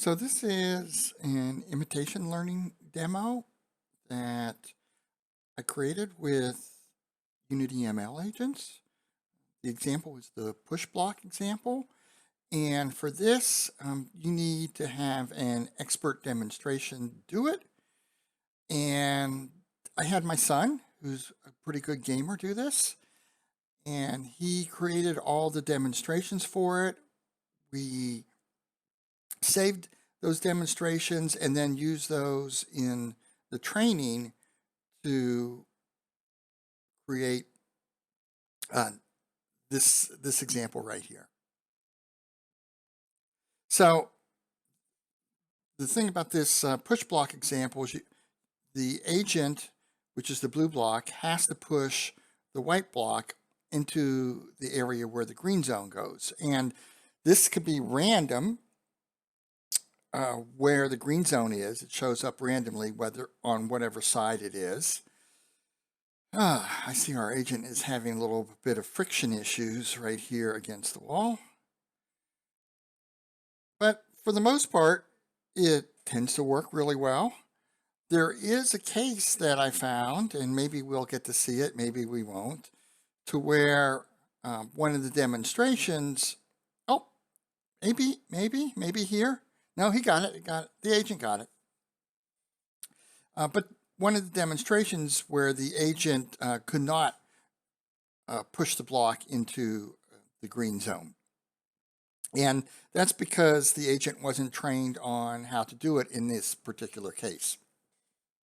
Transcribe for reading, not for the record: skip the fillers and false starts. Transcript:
So this is an imitation learning demo that I created with Unity ML agents. The example is the push block example. And for this, you need to have an expert demonstration do it. And I had my son, who's a pretty good gamer, do this. And he created all the demonstrations for it. We saved those demonstrations and then used those in the training to create uh, this example right here. So the thing about this push block example is the agent, which is the blue block, has to push the white block into the area where the green zone goes. And this could be random where the green zone is. It shows up randomly whether on whatever side it is. I see our agent is having a little bit of friction issues right here against the wall. But for the most part, it tends to work really well. There is a case that I found, and maybe we'll get to see it, maybe we won't, to where one of the demonstrations, oh, maybe here. No, he got it, the agent got it. But one of the demonstrations where the agent could not push the block into the green zone. And that's because the agent wasn't trained on how to do it in this particular case.